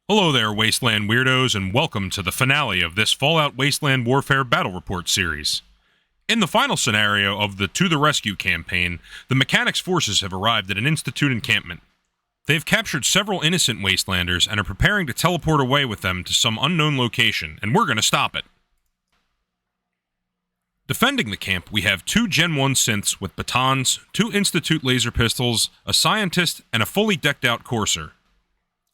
Hello there, Wasteland Weirdos, and welcome to the finale of this Fallout Wasteland Warfare Battle Report series. In the final scenario of the To the Rescue campaign, the Mechanic's forces have arrived at an Institute encampment. They've captured several innocent Wastelanders and are preparing to teleport away with them to some unknown location, and we're going to stop it. Defending the camp, we have 2 Gen 1 synths with batons, 2 Institute laser pistols, a scientist, and a fully decked-out courser.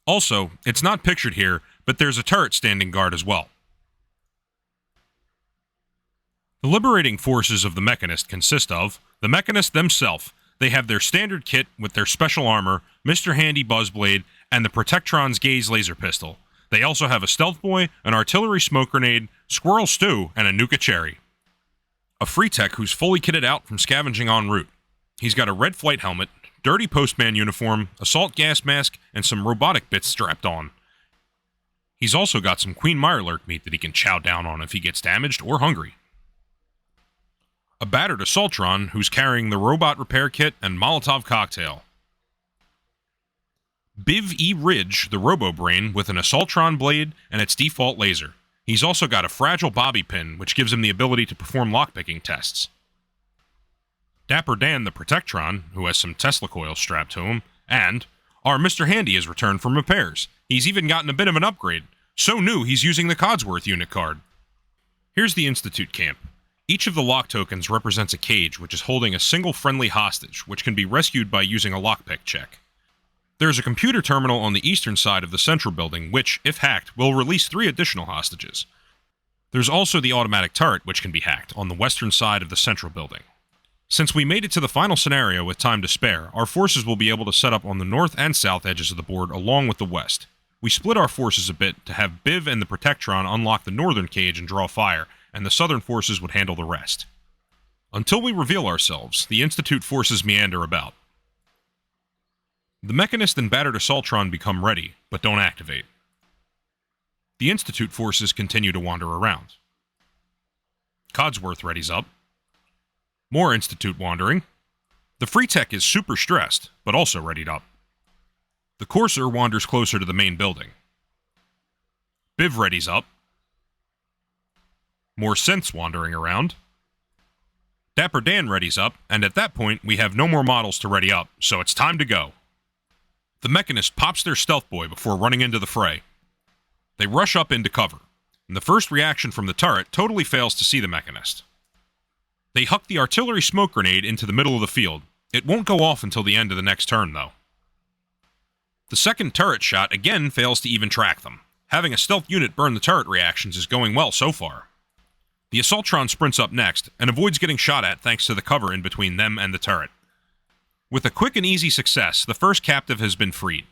Also, it's not pictured here, but there's a turret standing guard as well. The liberating forces of the Mechanist consist of the Mechanist themselves. They have their standard kit with their special armor, Mr. Handy Buzzblade, and the Protectron's Gaze laser pistol. They also have a Stealth Boy, an artillery smoke grenade, Squirrel Stew, and a Nuka Cherry. A free tech who's fully kitted out from scavenging en route. He's got a red flight helmet, dirty postman uniform, assault gas mask, and some robotic bits strapped on. He's also got some Queen Mirelurk meat that he can chow down on if he gets damaged or hungry. A battered Assaultron who's carrying the robot repair kit and Molotov cocktail. Biv E. Ridge, the Robo-Brain, with an Assaultron blade and its default laser. He's also got a fragile bobby pin, which gives him the ability to perform lockpicking tests. Dapper Dan the Protectron, who has some Tesla coils strapped to him, and our Mr. Handy has returned from repairs. He's even gotten a bit of an upgrade. So new, he's using the Codsworth unit card. Here's the Institute camp. Each of the lock tokens represents a cage which is holding a single friendly hostage, which can be rescued by using a lockpick check. There is a computer terminal on the eastern side of the central building, which, if hacked, will release 3 additional hostages. There's also the automatic turret, which can be hacked, on the western side of the central building. Since we made it to the final scenario with time to spare, our forces will be able to set up on the north and south edges of the board along with the west. We split our forces a bit to have Biv and the Protectron unlock the northern cage and draw fire, and the southern forces would handle the rest. Until we reveal ourselves, the Institute forces meander about. The Mechanist and battered Assaultron become ready, but don't activate. The Institute forces continue to wander around. Codsworth readies up. More Institute wandering. The Free Tech is super stressed, but also readied up. The Courser wanders closer to the main building. Biv readies up. More synths wandering around. Dapper Dan readies up, and at that point, we have no more models to ready up, so it's time to go. The Mechanist pops their Stealth Boy before running into the fray. They rush up into cover, and the first reaction from the turret totally fails to see the Mechanist. They huck the artillery smoke grenade into the middle of the field. It won't go off until the end of the next turn, though. The second turret shot again fails to even track them. Having a stealth unit burn the turret reactions is going well so far. The Assaultron sprints up next, and avoids getting shot at thanks to the cover in between them and the turret. With a quick and easy success, the first captive has been freed.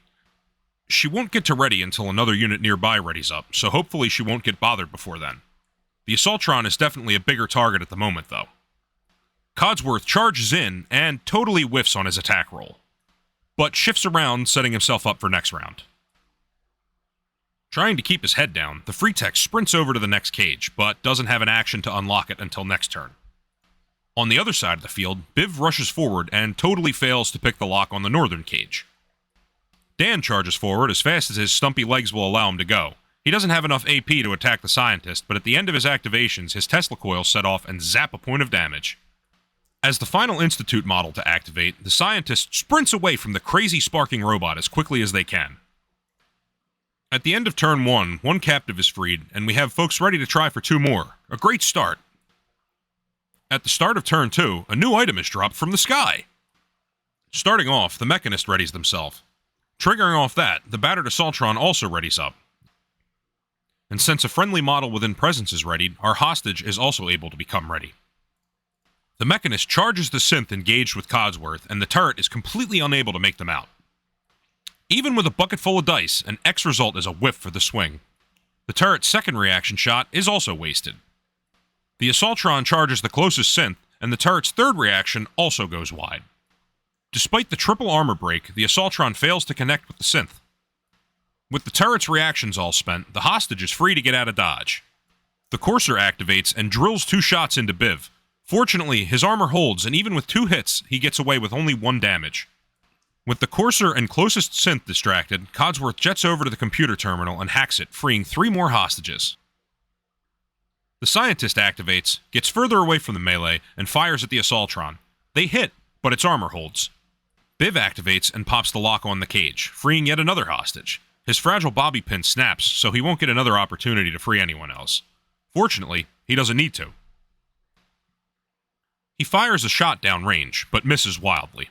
She won't get to ready until another unit nearby readies up, so hopefully she won't get bothered before then. The Assaultron is definitely a bigger target at the moment, though. Codsworth charges in and totally whiffs on his attack roll, but shifts around, setting himself up for next round. Trying to keep his head down, the Free Tech sprints over to the next cage, but doesn't have an action to unlock it until next turn. On the other side of the field, Biv rushes forward and totally fails to pick the lock on the northern cage. Dan charges forward as fast as his stumpy legs will allow him to go. He doesn't have enough AP to attack the scientist, but at the end of his activations, his Tesla coils set off and zap a point of damage. As the final Institute model to activate, the scientist sprints away from the crazy sparking robot as quickly as they can. At the end of turn 1, 1 captive is freed, and we have folks ready to try for 2 more. A great start. At the start of turn 2, a new item is dropped from the sky. Starting off, the Mechanist readies themselves. Triggering off that, the battered Assaultron also readies up. And since a friendly model within presence is readied, our hostage is also able to become ready. The Mechanist charges the synth engaged with Codsworth, and the turret is completely unable to make them out. Even with a bucket full of dice, an X result is a whiff for the swing. The turret's second reaction shot is also wasted. The Assaultron charges the closest synth, and the turret's third reaction also goes wide. Despite the triple armor break, the Assaultron fails to connect with the synth. With the turret's reactions all spent, the hostage is free to get out of dodge. The Courser activates and drills 2 shots into Biv. Fortunately, his armor holds, and even with 2 hits, he gets away with only 1 damage. With the courser and closest synth distracted, Codsworth jets over to the computer terminal and hacks it, freeing 3 more hostages. The scientist activates, gets further away from the melee, and fires at the Assaultron. They hit, but its armor holds. Biv activates and pops the lock on the cage, freeing yet another hostage. His fragile bobby pin snaps, so he won't get another opportunity to free anyone else. Fortunately, he doesn't need to. He fires a shot downrange, but misses wildly.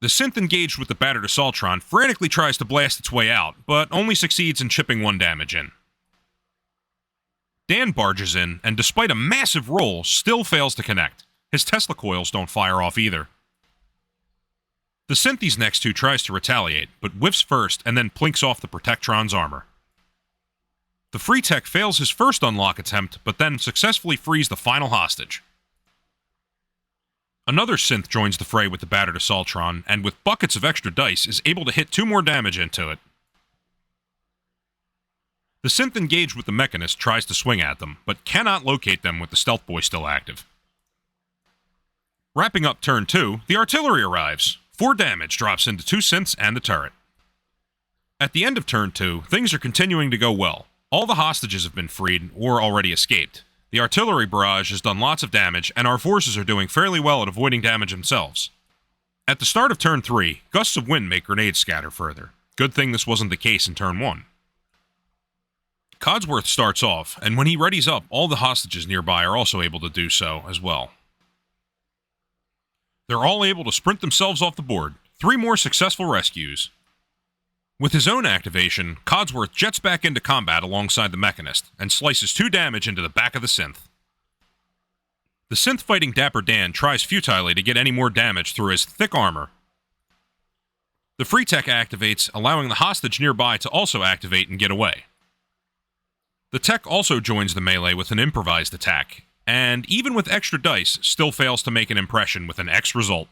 The synth engaged with the battered Assaultron frantically tries to blast its way out, but only succeeds in chipping 1 damage in. Dan barges in, and despite a massive roll, still fails to connect. His Tesla coils don't fire off either. The Synthy's next 2 tries to retaliate, but whiffs first and then plinks off the Protectron's armor. The Free Tech fails his first unlock attempt, but then successfully frees the final hostage. Another synth joins the fray with the battered Assaultron, and with buckets of extra dice is able to hit 2 more damage into it. The synth engaged with the Mechanist tries to swing at them, but cannot locate them with the Stealth Boy still active. Wrapping up turn 2, the artillery arrives. 4 damage drops into 2 synths and the turret. At the end of turn 2, things are continuing to go well. All the hostages have been freed or already escaped. The artillery barrage has done lots of damage, and our forces are doing fairly well at avoiding damage themselves. At the start of turn 3, gusts of wind make grenades scatter further. Good thing this wasn't the case in turn 1. Codsworth starts off, and when he readies up, all the hostages nearby are also able to do so as well. They're all able to sprint themselves off the board. 3 more successful rescues. With his own activation, Codsworth jets back into combat alongside the Mechanist, and slices 2 damage into the back of the synth. The synth fighting Dapper Dan tries futilely to get any more damage through his thick armor. The Free Tech activates, allowing the hostage nearby to also activate and get away. The Tech also joins the melee with an improvised attack, and even with extra dice, still fails to make an impression with an X result.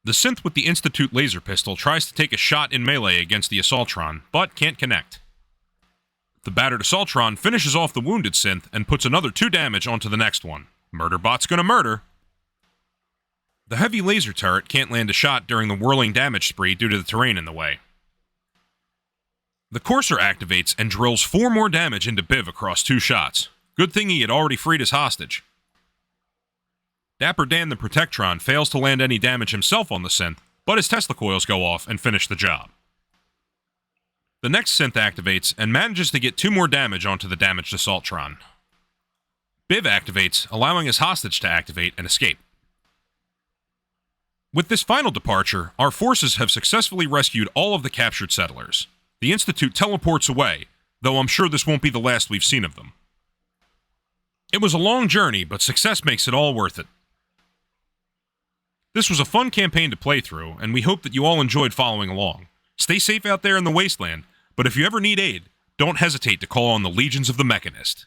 The synth with the Institute laser pistol tries to take a shot in melee against the Assaultron, but can't connect. The battered Assaultron finishes off the wounded synth and puts another 2 damage onto the next one. Murderbot's gonna murder. The heavy laser turret can't land a shot during the whirling damage spree due to the terrain in the way. The courser activates and drills 4 more damage into Biv across 2 shots. Good thing he had already freed his hostage. Dapper Dan the Protectron fails to land any damage himself on the synth, but his Tesla coils go off and finish the job. The next synth activates and manages to get 2 more damage onto the damaged Assaultron. Biv activates, allowing his hostage to activate and escape. With this final departure, our forces have successfully rescued all of the captured settlers. The Institute teleports away, though I'm sure this won't be the last we've seen of them. It was a long journey, but success makes it all worth it. This was a fun campaign to play through, and we hope that you all enjoyed following along. Stay safe out there in the wasteland, but if you ever need aid, don't hesitate to call on the legions of the Mechanist.